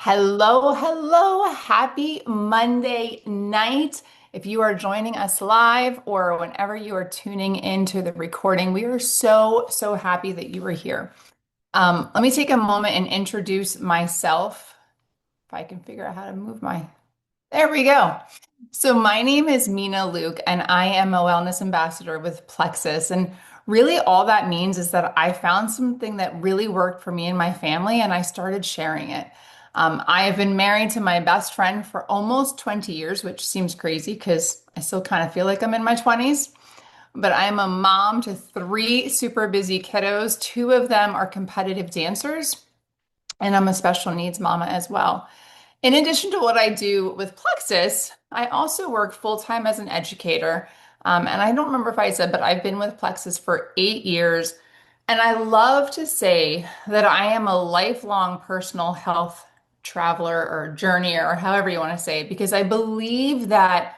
Hello, hello. Happy Monday night. If you are joining us live or whenever you are tuning into the recording, we are so happy that you are here. Let me take a moment and introduce myself. If I can figure out how to move there we go. So my name is Mina Leuck, and I am a wellness ambassador with Plexus. And really all that means is that I found something that really worked for me and my family, and I started sharing it. I have been married to my best friend for almost 20 years, which seems crazy because I still kind of feel like I'm in my 20s. But I am a mom to three super busy kiddos. Two of them are competitive dancers, and I'm a special needs mama as well. In addition to what I do with Plexus, I also work full time as an educator. And I don't remember if I said, but I've been with Plexus for 8 years. And I love to say that I am a lifelong personal health traveler or journeyer, or however you want to say it, because I believe that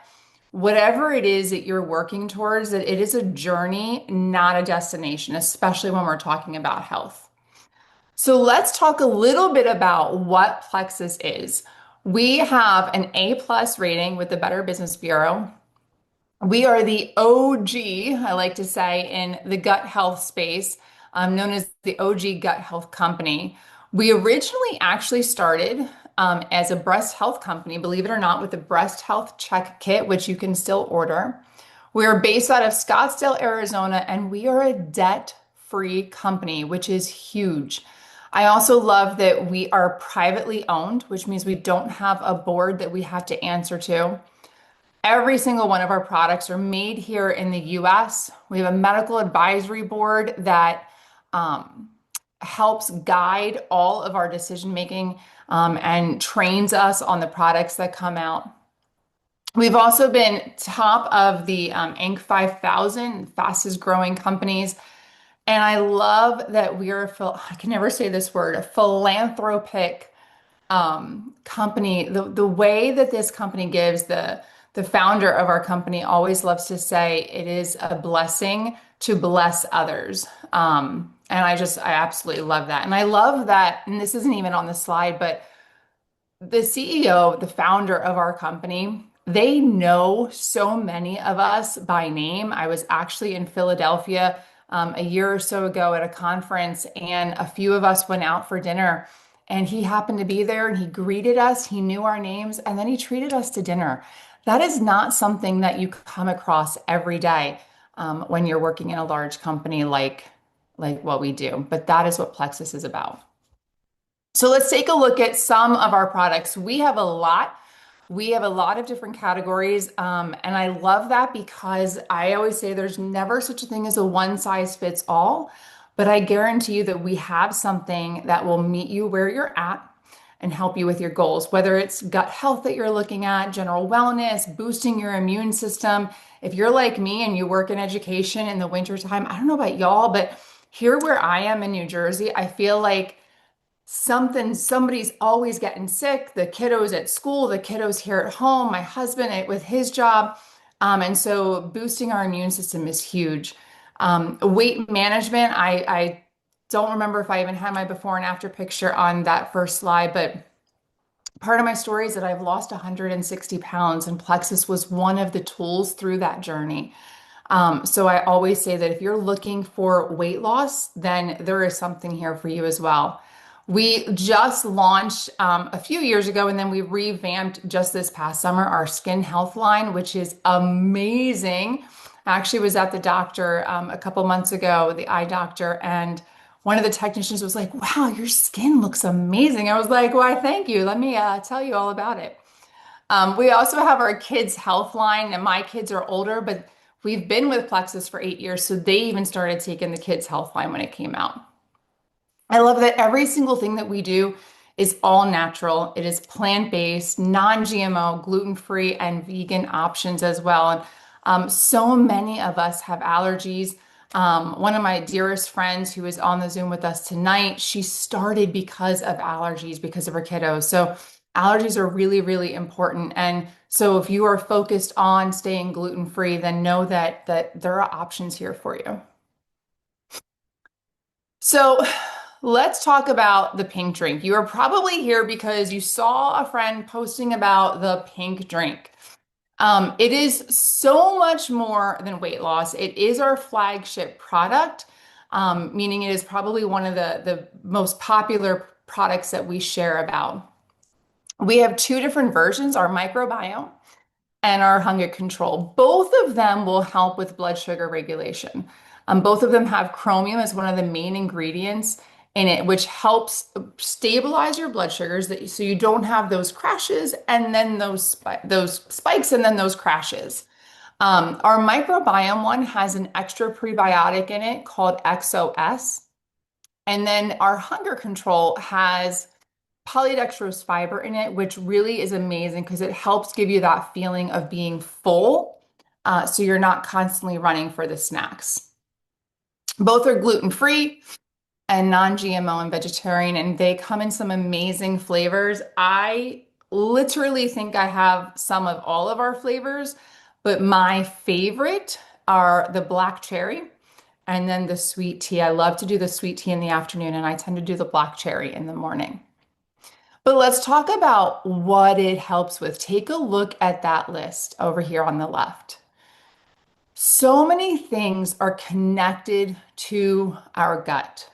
whatever it is that you're working towards, that it is a journey, not a destination, especially when we're talking about health. So let's talk a little bit about what Plexus is. We have an A plus rating with the Better Business Bureau. We are the OG, I like to say, in the gut health space, known as the OG Gut Health Company. We originally actually started as a breast health company, believe it or not, with the breast health check kit, which you can still order. We are based out of Scottsdale, Arizona, and we are a debt-free company, which is huge. I also love that we are privately owned, which means we don't have a board that we have to answer to. Every single one of our products are made here in the US. We have a medical advisory board that um, helps guide all of our decision making and trains us on the products that come out. We've also been top of the Inc. 5000 fastest growing companies. And I love that we are, I can never say this word, a philanthropic company. The way that this company gives, the founder of our company always loves to say it is a blessing to bless others. And I absolutely love that. And I love that, and this isn't even on the slide, but the CEO, the founder of our company, they know so many of us by name. I was actually in Philadelphia a year or so ago at a conference, and a few of us went out for dinner. And he happened to be there and he greeted us. He knew our names and then he treated us to dinner. That is not something that you come across every day when you're working in a large company like what we do. But that is what Plexus is about. So let's take a look at some of our products. We have a lot. We have a lot of different categories. And I love that because I always say there's never such a thing as a one size fits all. But I guarantee you that we have something that will meet you where you're at and help you with your goals, whether it's gut health that you're looking at, general wellness, boosting your immune system. If you're like me and you work in education in the wintertime, I don't know about y'all, but here where I am in New Jersey, I feel like somebody's always getting sick. The kiddos at school, the kiddos here at home, my husband with his job. And so boosting our immune system is huge. Weight management, I don't remember if I even had my before and after picture on that first slide, but part of my story is that I've lost 160 pounds, and Plexus was one of the tools through that journey. So I always say that if you're looking for weight loss, then there is something here for you as well. We just launched a few years ago, and then we revamped just this past summer our skin health line, which is amazing. I actually was at the doctor a couple months ago, the eye doctor, and one of the technicians was like, "Wow, your skin looks amazing." I was like, "Why, thank you. Let me tell you all about it." We also have our kids' health line, and my kids are older, but we've been with Plexus for 8 years, so they even started taking the kids' health line when it came out. I love that every single thing that we do is all natural. It is plant-based, non-GMO, gluten-free, and vegan options as well. And so many of us have allergies. One of my dearest friends who is on the Zoom with us tonight, she started because of allergies, because of her kiddos. So allergies are really important. And so if you are focused on staying gluten-free, then know that there are options here for you. So Let's talk about the pink drink. You are probably here because you saw a friend posting about the pink drink. It is so much more than weight loss. It is our flagship product, meaning it is probably one of the most popular products that we share about. We have two different versions, our microbiome and our hunger control. Both of them will help with blood sugar regulation. Both of them have chromium as one of the main ingredients in it, which helps stabilize your blood sugars so you don't have those crashes and then those spikes and then those crashes. Our microbiome one has an extra prebiotic in it called XOS. And then our hunger control has polydextrose fiber in it, which really is amazing because it helps give you that feeling of being full, so you're not constantly running for the snacks. Both are gluten-free and non-GMO and vegetarian, and they come in some amazing flavors. I literally think I have some of all of our flavors, but my favorite are the black cherry and then the sweet tea. I love to do the sweet tea in the afternoon, and I tend to do the black cherry in the morning. But let's talk about what it helps with. Take a look at that list over here on the left. So many things are connected to our gut.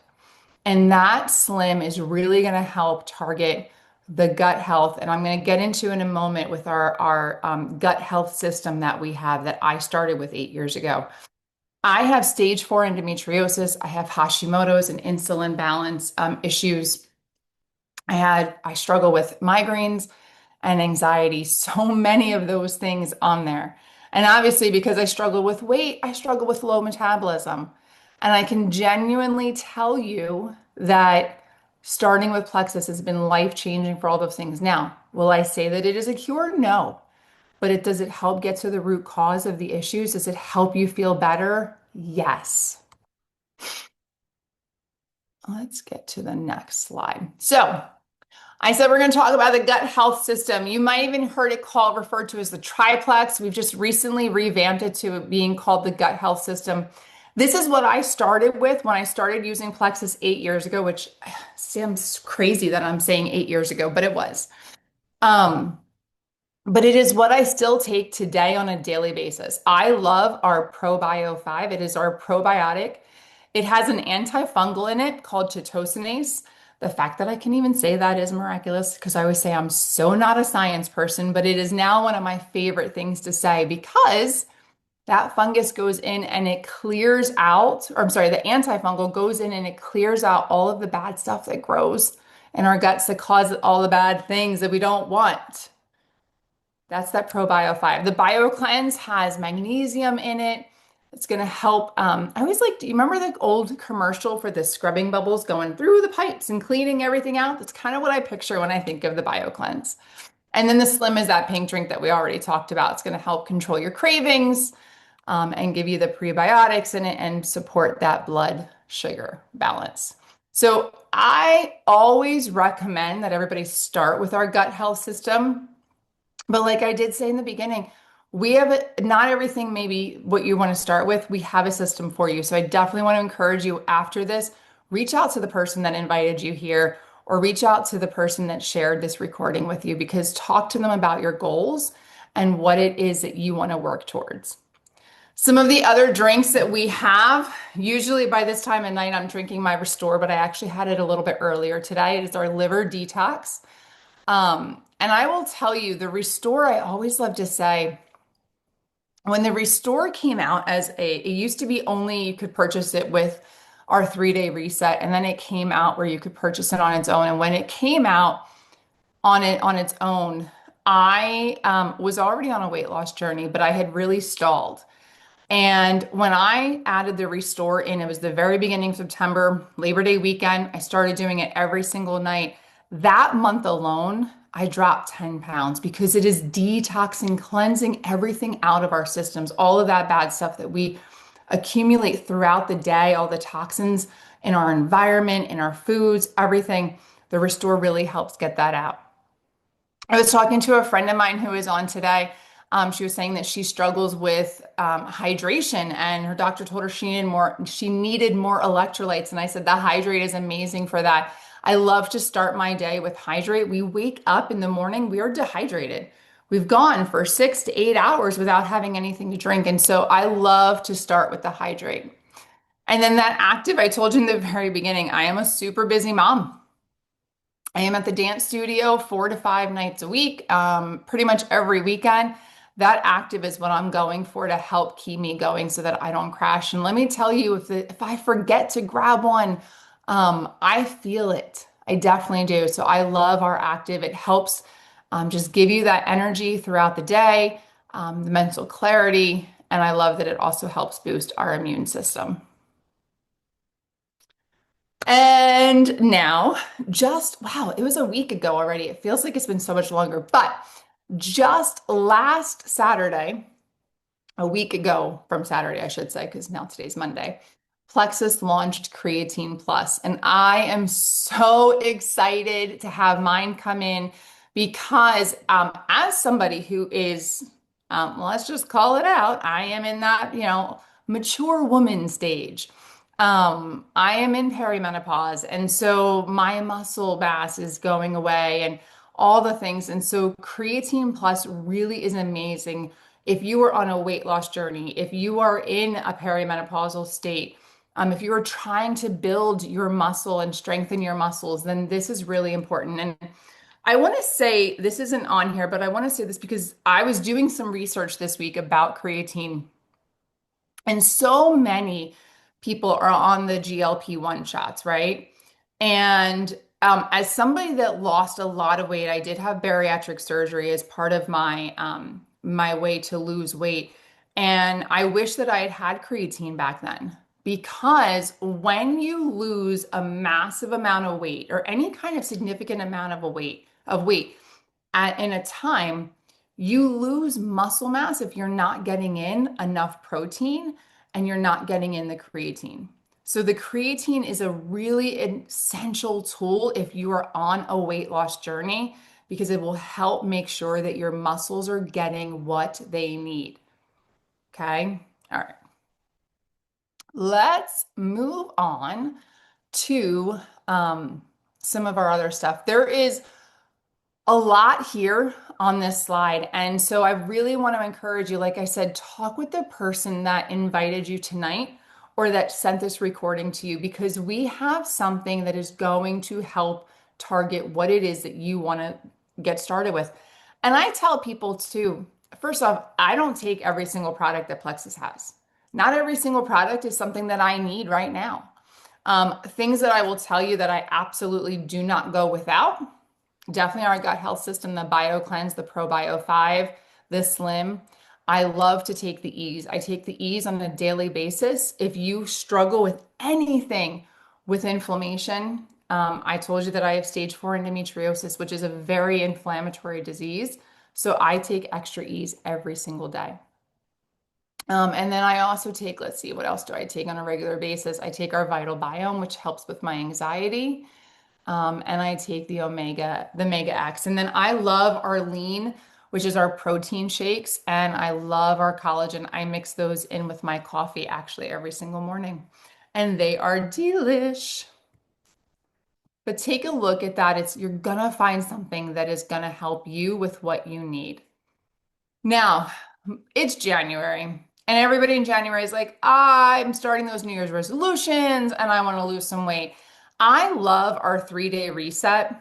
And that slim is really going to help target the gut health. And I'm going to get into in a moment with our gut health system that we have that I started with 8 years ago. I have stage 4 endometriosis. I have Hashimoto's and insulin balance issues. I struggle with migraines and anxiety, so many of those things on there. And obviously, because I struggle with weight, I struggle with low metabolism. And I can genuinely tell you that starting with Plexus has been life-changing for all those things. Now, will I say that it is a cure? No. But does it help get to the root cause of the issues? Does it help you feel better? Yes. Let's get to the next slide. So, I said we're going to talk about the gut health system. You might even heard it called referred to as the triplex. We've just recently revamped it to being called the gut health system. This is what I started with when I started using Plexus 8 years ago, which seems crazy that I'm saying 8 years ago, but it was. Um, but it is what I still take today on a daily basis. I love our ProBio 5. It is our probiotic. It has an antifungal in it called chitosanase. The fact that I can even say that is miraculous because I always say I'm so not a science person, but it is now one of my favorite things to say because that fungus goes in and it clears out, or I'm sorry, the antifungal goes in and it clears out all of the bad stuff that grows in our guts that cause all the bad things that we don't want. That's that ProBio 5. The BioCleanse has magnesium in it. It's going to help. I always like, do you remember the old commercial for the scrubbing bubbles going through the pipes and cleaning everything out? That's kind of what I picture when I think of the BioCleanse. And then the Slim is that pink drink that we already talked about. It's going to help control your cravings and give you the prebiotics in it and support that blood sugar balance. So I always recommend that everybody start with our gut health system. But like I did say in the beginning, we have not everything maybe what you want to start with. We have a system for you. So I definitely want to encourage you after this, reach out to the person that invited you here or reach out to the person that shared this recording with you because talk to them about your goals and what it is that you want to work towards. Some of the other drinks that we have, usually by this time of night, I'm drinking my Restore, but I actually had it a little bit earlier today. It is our liver detox. And I will tell you, the Restore, I always love to say, when the Restore came out it used to be only you could purchase it with our 3-day reset, and then it came out where you could purchase it on its own. And when it came out on its own, I was already on a weight loss journey, but I had really stalled. And when I added the Restore in, it was the very beginning of September, Labor Day weekend. I started doing it every single night. That month alone, I dropped 10 pounds because it is detoxing, cleansing everything out of our systems, all of that bad stuff that we accumulate throughout the day, all the toxins in our environment, in our foods, everything. The Restore really helps get that out. I was talking to a friend of mine who is on today. She was saying that she struggles with hydration, and her doctor told her she needed more electrolytes. And I said, the hydrate is amazing for that. I love to start my day with hydrate. We wake up in the morning, we are dehydrated. We've gone for 6 to 8 hours without having anything to drink. And so I love to start with the hydrate. And then that active, I told you in the very beginning, I am a super busy mom. I am at the dance studio 4 to 5 nights a week, pretty much every weekend. That active is what I'm going for to help keep me going so that I don't crash. And let me tell you, if I forget to grab one, I feel it. I definitely do. So I love our active. It helps just give you that energy throughout the day, the mental clarity, and I love that it also helps boost our immune system. And now, just wow, it was a week ago already. It feels like it's been so much longer, but just last Saturday, a week ago from Saturday, I should say, because now today's Monday, Plexus launched Creatine Plus, and I am so excited to have mine come in because as somebody who is, let's just call it out, I am in that, mature woman stage. I am in perimenopause, and so my muscle mass is going away and all the things. And so Creatine Plus really is amazing if you are on a weight loss journey, if you are in a perimenopausal state, if you are trying to build your muscle and strengthen your muscles, then this is really important. And I want to say this isn't on here, but I want to say this because I was doing some research this week about creatine, and so many people are on the GLP-1 shots, right? And as somebody that lost a lot of weight, I did have bariatric surgery as part of my way to lose weight. And I wish that I had had creatine back then because when you lose a massive amount of weight or any kind of significant amount of weight in a time, you lose muscle mass if you're not getting in enough protein and you're not getting in the creatine. So the creatine is a really essential tool if you are on a weight loss journey because it will help make sure that your muscles are getting what they need. Okay? All right. Let's move on to some of our other stuff. There is a lot here on this slide. And so I really want to encourage you, like I said, talk with the person that invited you tonight or that sent this recording to you because we have something that is going to help target what it is that you want to get started with. And I tell people too, first off, I don't take every single product that Plexus has. Not every single product is something that I need right now. Things that I will tell you that I absolutely do not go without. Definitely our gut health system, the Bio Cleanse, the Probio 5, the Slim. I love to take the Ease. I take the Ease on a daily basis. If you struggle with anything with inflammation, I told you that I have stage 4 endometriosis, which is a very inflammatory disease. So I take extra Ease every single day. And then I also take, let's see, what else do I take on a regular basis? I take our Vital Biome, which helps with my anxiety. And I take the Mega X. And then I love our lean, which is our protein shakes. And I love our collagen. I mix those in with my coffee actually every single morning. And they are delish. But take a look at that. You're gonna find something that is gonna help you with what you need. Now, it's January, and everybody in January is like, I'm starting those New Year's resolutions and I want to lose some weight. I love our 3-day reset.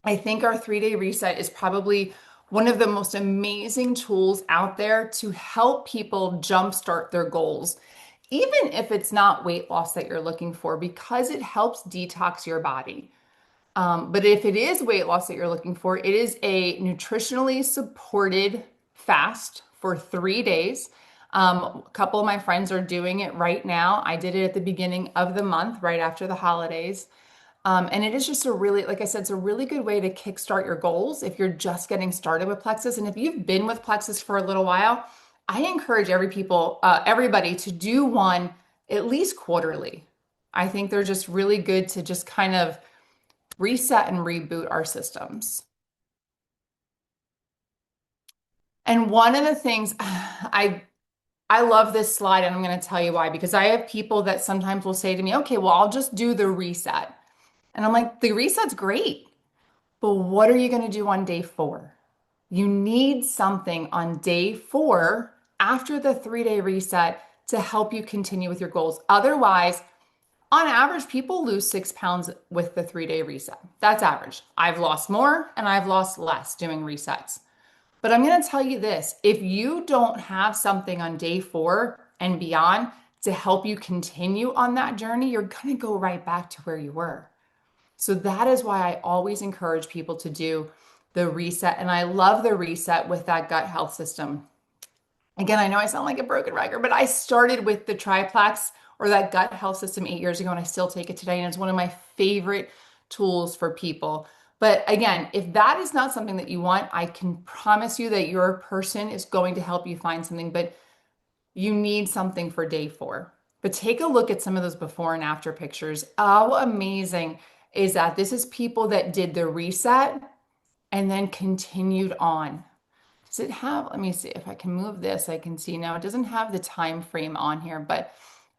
I think our 3-day reset is probably one of the most amazing tools out there to help people jumpstart their goals, even if it's not weight loss that you're looking for, because it helps detox your body. But if it is weight loss that you're looking for, it is a nutritionally supported fast for 3 days. A couple of my friends are doing it right now. I did it at the beginning of the month, right after the holidays. And it is just a really, like I said, it's a really good way to kickstart your goals if you're just getting started with Plexus. And if you've been with Plexus for a little while, I encourage everybody to do one at least quarterly. I think they're just really good to just kind of reset and reboot our systems. And one of the things I love this slide, and I'm going to tell you why, because I have people that sometimes will say to me, okay, well, I'll just do the reset. And I'm like, the reset's great, but what are you going to do on day four? You need something on day four after the 3-day reset to help you continue with your goals. Otherwise, on average, people lose 6 pounds with the 3-day reset. That's average. I've lost more and I've lost less doing resets. But I'm going to tell you this, if you don't have something on day four and beyond to help you continue on that journey, you're going to go right back to where you were. So that is why I always encourage people to do the reset. And I love the reset with that gut health system. Again, I know I sound like a broken record, but I started with the triplex or that gut health system 8 years ago, and I still take it today. And it's one of my favorite tools for people. But again, if that is not something that you want, I can promise you that your person is going to help you find something, but you need something for day four. But take a look at some of those before and after pictures. How amazing is that? This is people that did the reset and then continued on. Does it have, let me see if I can move this. I can see now it doesn't have the time frame on here, but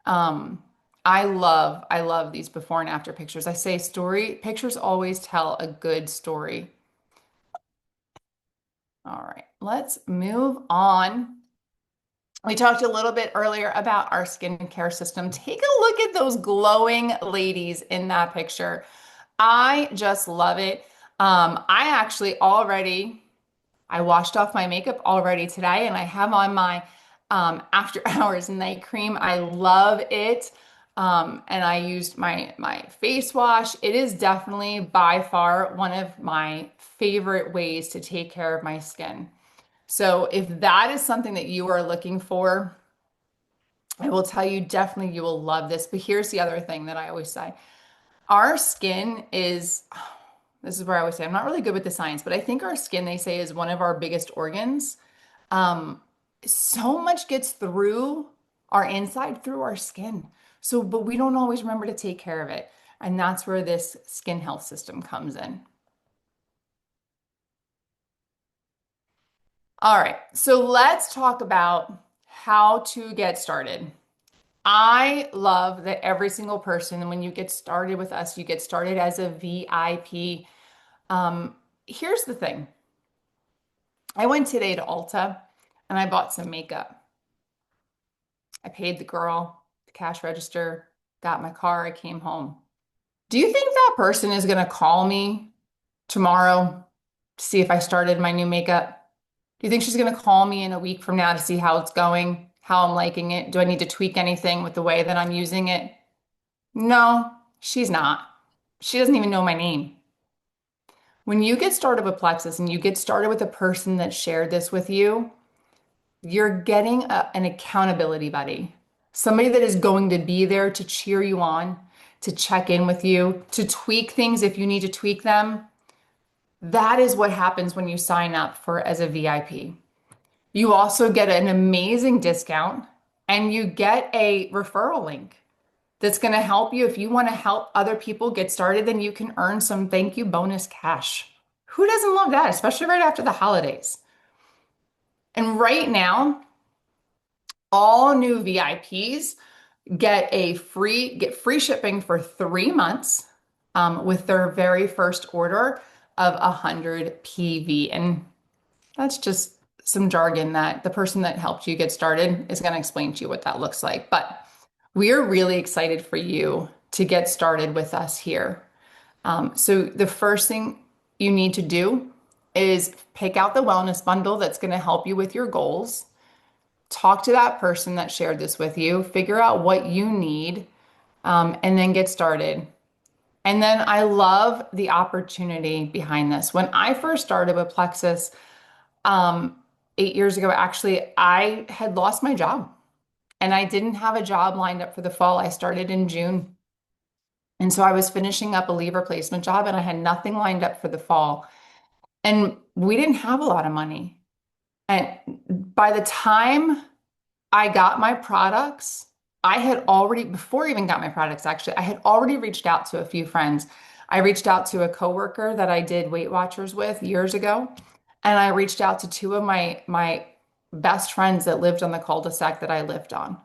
um, I love these before and after pictures. I say pictures always tell a good story. All right, let's move on. We talked a little bit earlier about our skincare system. Take a look at those glowing ladies in that picture. I just love it. I actually already I washed off my makeup already today and I have on my after hours night cream. I love it. And I used my face wash. It is definitely by far one of my favorite ways to take care of my skin. So if that is something that you are looking for, I will tell you definitely you will love this. But here's the other thing that I always say. Our skin is, this is where I always say, I'm not really good with the science, but I think our skin, they say, is one of our biggest organs. Um, so much gets through our inside through our skin. So, but we don't always remember to take care of it. And that's where this skin health system comes in. All right, so let's talk about how to get started. I love that every single person, when you get started with us, you get started as a VIP. Here's the thing. I went today to Ulta and I bought some makeup. I paid the girl, the cash register, got my car, I came home. Do you think that person is going to call me tomorrow to see if I started my new makeup? Do you think she's going to call me in a week from now to see how it's going, how I'm liking it? Do I need to tweak anything with the way that I'm using it? No, she's not. She doesn't even know my name. When you get started with Plexus and you get started with a person that shared this with you, you're getting an accountability buddy, somebody that is going to be there to cheer you on, to check in with you, to tweak things if you need to tweak them. That is what happens when you sign up for as a VIP. You also get an amazing discount and you get a referral link that's going to help you. If you want to help other people get started, then you can earn some thank you bonus cash. Who doesn't love that, especially right after the holidays? And right now, all new VIPs get free shipping for 3 months with their very first order of 100 PV. And that's just some jargon that the person that helped you get started is going to explain to you what that looks like. But we are really excited for you to get started with us here. So the first thing you need to do is pick out the wellness bundle that's going to help you with your goals. Talk to that person that shared this with you, figure out what you need, and then get started. And then I love the opportunity behind this. When I first started with Plexus, 8 years ago, actually, I had lost my job and I didn't have a job lined up for the fall. I started in June. And so I was finishing up a leave replacement job and I had nothing lined up for the fall. And we didn't have a lot of money. And by the time I got my products, I had already, before I even got my products, actually, I had already reached out to a few friends. I reached out to a coworker that I did Weight Watchers with years ago. And I reached out to two of my best friends that lived on the cul-de-sac that I lived on.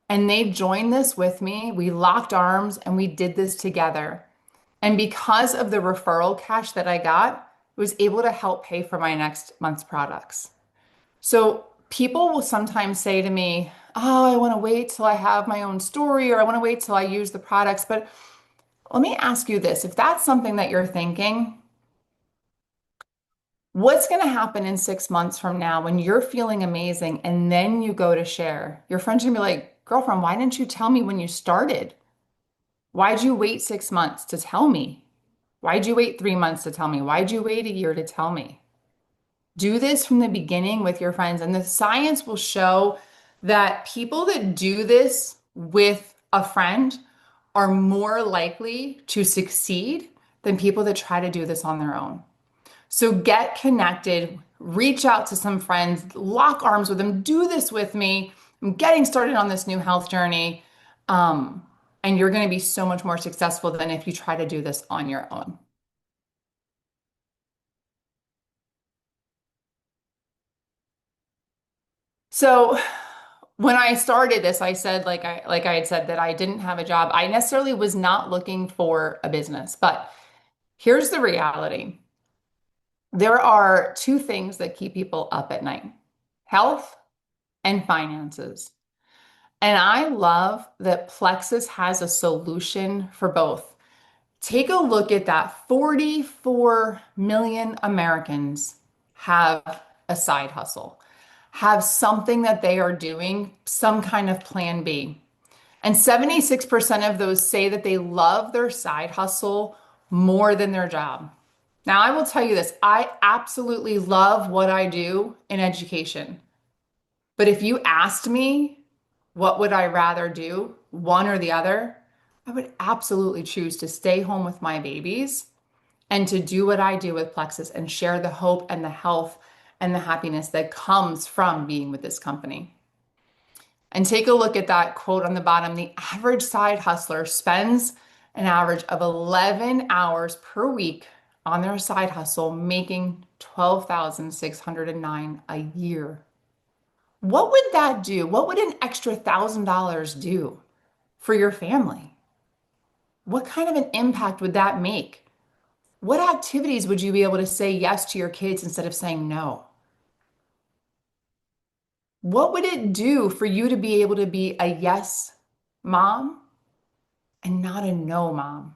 And they joined this with me. We locked arms and we did this together. And because of the referral cash that I got, I was able to help pay for my next month's products. So people will sometimes say to me, "Oh, I want to wait till I have my own story, or I want to wait till I use the products." But let me ask you this. If that's something that you're thinking, what's going to happen in 6 months from now when you're feeling amazing and then you go to share? Your friends are going to be like, "Girlfriend, why didn't you tell me when you started? Why'd you wait 6 months to tell me? Why'd you wait 3 months to tell me? Why'd you wait a year to tell me?" Do this from the beginning with your friends, and the science will show that people that do this with a friend are more likely to succeed than people that try to do this on their own. So get connected, reach out to some friends, lock arms with them, do this with me. I'm getting started on this new health journey. Um, and you're going to be so much more successful than if you try to do this on your own. So when I started this, I said, like I had said that I didn't have a job. I necessarily was not looking for a business, but here's the reality. There are two things that keep people up at night: health and finances. And I love that Plexus has a solution for both. Take a look at that. 44 million Americans have a side hustle, have something that they are doing, some kind of plan B. And 76% of those say that they love their side hustle more than their job. Now, I will tell you this, I absolutely love what I do in education. But if you asked me, what would I rather do, one or the other? I would absolutely choose to stay home with my babies and to do what I do with Plexus and share the hope and the health and the happiness that comes from being with this company. And take a look at that quote on the bottom. The average side hustler spends an average of 11 hours per week on their side hustle, making 12,609 a year. What would that do? What would an extra $1,000 do for your family? What kind of an impact would that make? What activities would you be able to say yes to your kids instead of saying no? What would it do for you to be able to be a yes mom and not a no mom?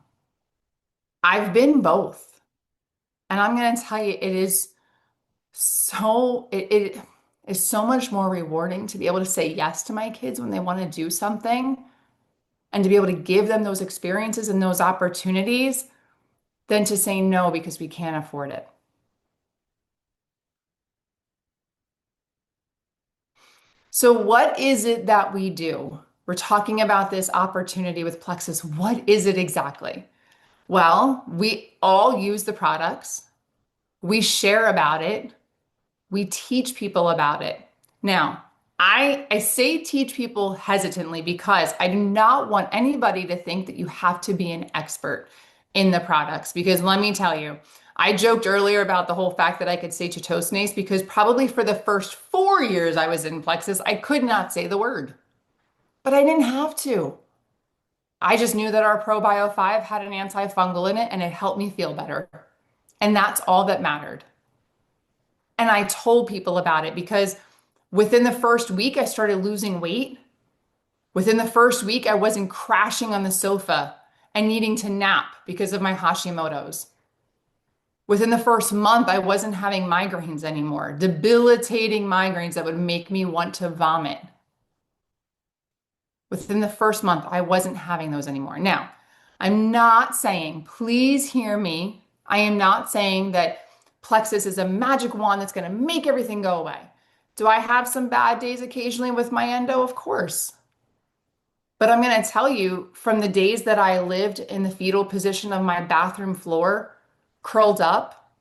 I've been both. And I'm going to tell you, it is so much more rewarding to be able to say yes to my kids when they want to do something and to be able to give them those experiences and those opportunities than to say no because we can't afford it. So, what is it that we do? We're talking about this opportunity with Plexus. What is it exactly? Well, we all use the products, we share about it, we teach people about it. Now, I say teach people hesitantly because I do not want anybody to think that you have to be an expert in the products. Because let me tell you, I joked earlier about the whole fact that I could say chitosnase because probably for the first 4 years I was in Plexus, I could not say the word, but I didn't have to. I just knew that our ProBio 5 had an antifungal in it and it helped me feel better. And that's all that mattered. And I told people about it because within the first week, I started losing weight. Within the first week, I wasn't crashing on the sofa and needing to nap because of my Hashimoto's. Within the first month, I wasn't having migraines anymore, debilitating migraines that would make me want to vomit. Within the first month, I wasn't having those anymore. Now, I'm not saying, please hear me. I am not saying that Plexus is a magic wand that's going to make everything go away. Do I have some bad days occasionally with my endo? Of course. But I'm going to tell you from the days that I lived in the fetal position of my bathroom floor, curled up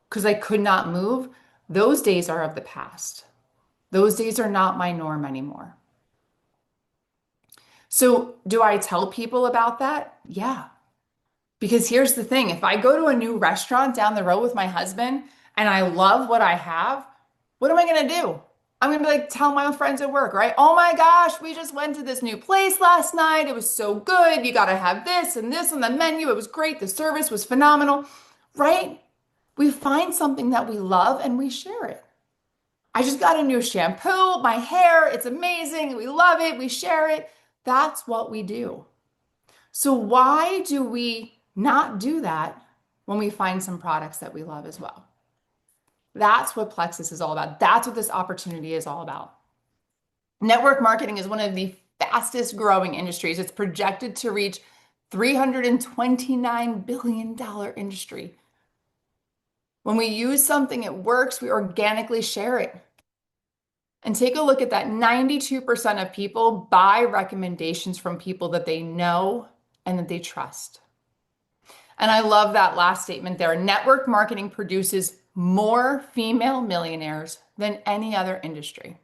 because I could not move, those days are of the past. Those days are not my norm anymore. So, do I tell people about that? Yeah. Because here's the thing, if I go to a new restaurant down the road with my husband and I love what I have, what am I going to do? I'm going to be like, tell my friends at work, right? Oh my gosh, we just went to this new place last night. It was so good. You got to have this on the menu. It was great. The service was phenomenal, right? We find something that we love and we share it. I just got a new shampoo, my hair, it's amazing. We love it. We share it. That's what we do. So why do we not do that when we find some products that we love as well? That's what Plexus is all about. That's what this opportunity is all about. Network marketing is one of the fastest growing industries. It's projected to reach $329 billion industry. When we use something, it works, we organically share it. And take a look at that. 92% of people buy recommendations from people that they know and that they trust. And I love that last statement there. Network marketing produces more female millionaires than any other industry.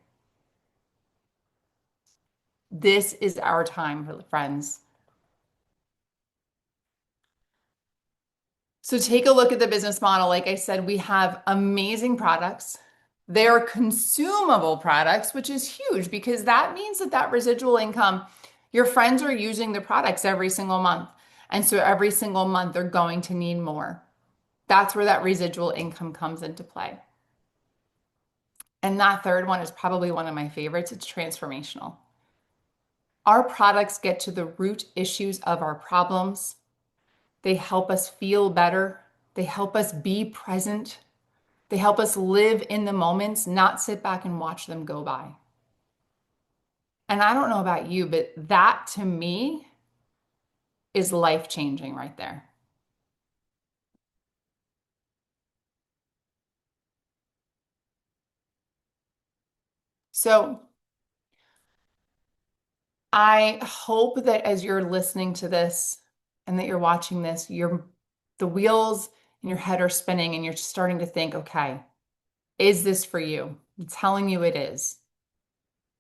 This is our time, friends. So take a look at the business model. Like I said, we have amazing products. They are consumable products, which is huge because that means that residual income, your friends are using the products every single month. And so every single month they're going to need more. That's where that residual income comes into play. And that third one is probably one of my favorites. It's transformational. Our products get to the root issues of our problems. They help us feel better. They help us be present. They help us live in the moments, not sit back and watch them go by. And I don't know about you, but that to me is life-changing right there. So I hope that as you're listening to this and that you're watching this, the wheels in your head are spinning and you're starting to think, okay, is this for you? I'm telling you it is.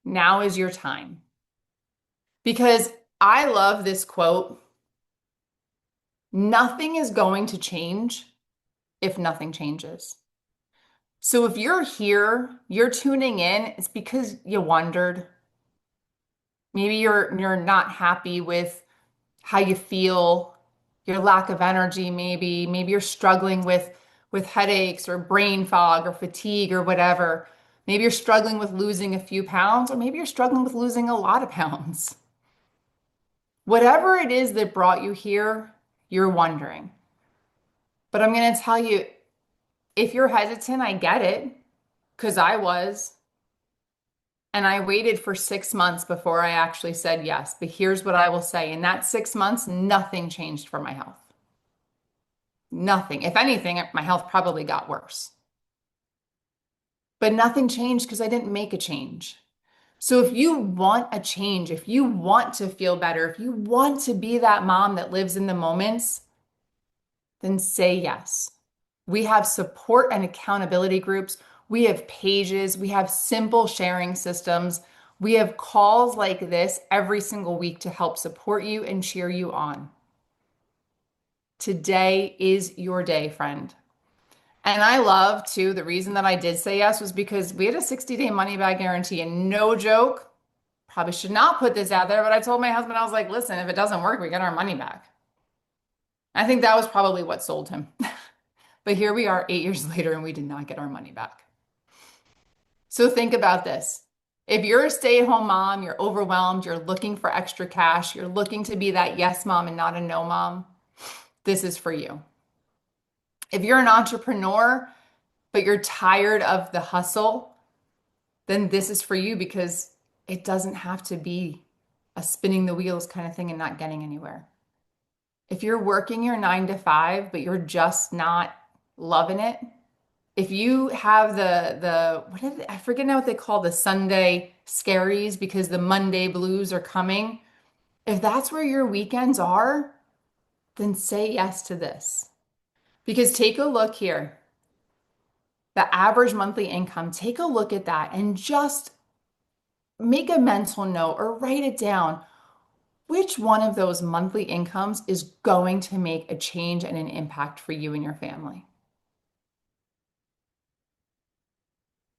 Now is your time. Because I love this quote, nothing is going to change if nothing changes. So if you're here, you're tuning in, it's because you wondered. Maybe you're not happy with how you feel, your lack of energy, maybe you're struggling with headaches or brain fog or fatigue or whatever. Maybe you're struggling with losing a few pounds, or maybe you're struggling with losing a lot of pounds. Whatever it is that brought you here, you're wondering. But I'm going to tell you, if you're hesitant, I get it, because I was. And I waited for 6 months before I actually said yes. But here's what I will say. In that 6 months, nothing changed for my health. Nothing. If anything, my health probably got worse. But nothing changed because I didn't make a change. So if you want a change, if you want to feel better, if you want to be that mom that lives in the moments, then say yes. We have support and accountability groups. We have pages. We have simple sharing systems. We have calls like this every single week to help support you and cheer you on. Today is your day, friend. And I love too, the reason that I did say yes was because we had a 60-day money back guarantee, and no joke, probably should not put this out there, but I told my husband, I was like, listen, if it doesn't work, we get our money back. I think that was probably what sold him. But here we are 8 years later and we did not get our money back. So think about this. If you're a stay-at-home mom, you're overwhelmed, you're looking for extra cash, you're looking to be that yes mom and not a no mom, this is for you. If you're an entrepreneur, but you're tired of the hustle, then this is for you because it doesn't have to be a spinning the wheels kind of thing and not getting anywhere. If you're working your 9 to 5, but you're just not loving it, if you have I forget now what they call the Sunday scaries because the Monday blues are coming. If that's where your weekends are, then say yes to this. Because take a look here. The average monthly income, take a look at that and just make a mental note or write it down. Which one of those monthly incomes is going to make a change and an impact for you and your family?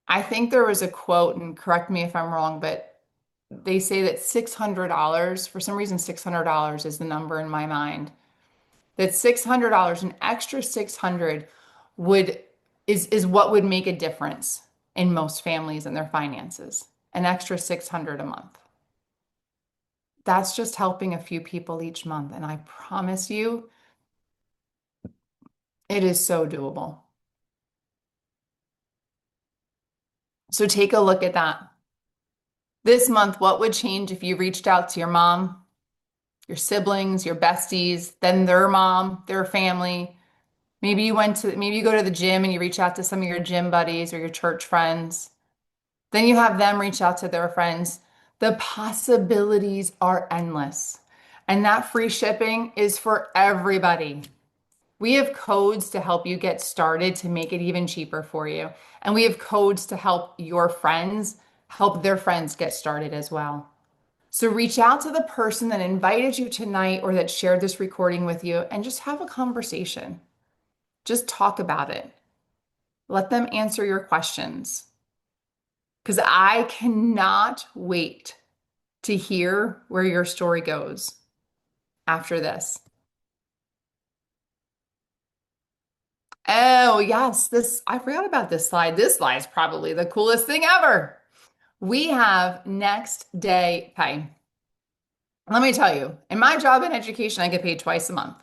I think there was a quote, and correct me if I'm wrong, but they say that $600, for some reason, $600 is the number in my mind. That $600, an extra 600 would is what would make a difference in most families and their finances. An extra 600 a month. That's just helping a few people each month. And I promise you, it is so doable. So take a look at that. This month, what would change if you reached out to your mom, your siblings, your besties, then their mom, their family? Maybe you go to the gym and you reach out to some of your gym buddies or your church friends. Then you have them reach out to their friends. The possibilities are endless. And that free shipping is for everybody. We have codes to help you get started to make it even cheaper for you. And we have codes to help your friends help their friends get started as well. So reach out to the person that invited you tonight or that shared this recording with you and just have a conversation. Just talk about it. Let them answer your questions. Because I cannot wait to hear where your story goes after this. Oh, yes, I forgot about this slide. This slide is probably the coolest thing ever. We have next day pay. Let me tell you, in my job in education, I get paid twice a month.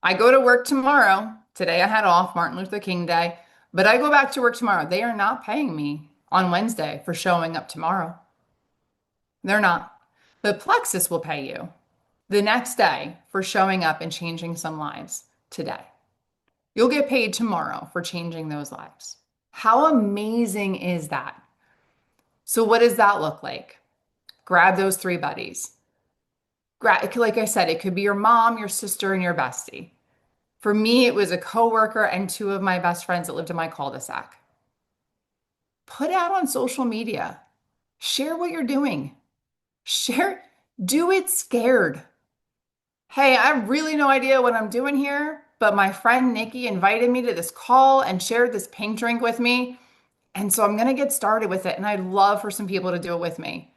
I go to work tomorrow. Today I had off, Martin Luther King Day, but I go back to work tomorrow. They are not paying me on Wednesday for showing up tomorrow. They're not. But Plexus will pay you the next day for showing up and changing some lives today. You'll get paid tomorrow for changing those lives. How amazing is that? So, what does that look like? Grab those three buddies. Like I said, it could be your mom, your sister, and your bestie. For me, it was a coworker and two of my best friends that lived in my cul-de-sac. Put out on social media. Share what you're doing. Share, do it scared. Hey, I have really no idea what I'm doing here, but my friend Nikki invited me to this call and shared this pink drink with me. And so I'm going to get started with it. And I'd love for some people to do it with me.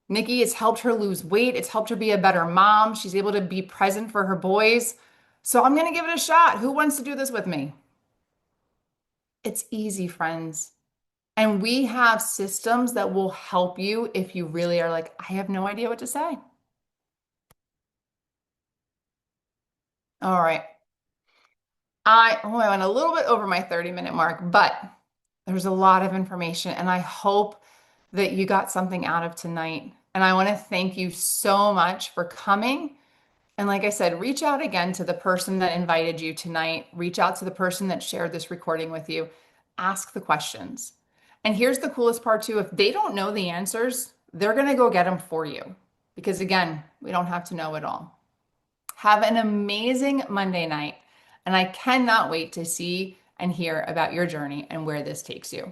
Nikki, it's helped her lose weight. It's helped her be a better mom. She's able to be present for her boys. So I'm going to give it a shot. Who wants to do this with me? It's easy, friends. And we have systems that will help you if you really are like, I have no idea what to say. All right. I went a little bit over my 30-minute mark, but there's a lot of information, and I hope that you got something out of tonight. And I want to thank you so much for coming. And like I said, reach out again to the person that invited you tonight. Reach out to the person that shared this recording with you. Ask the questions. And here's the coolest part too. If they don't know the answers, they're going to go get them for you. Because again, we don't have to know it all. Have an amazing Monday night. And I cannot wait to see and hear about your journey and where this takes you.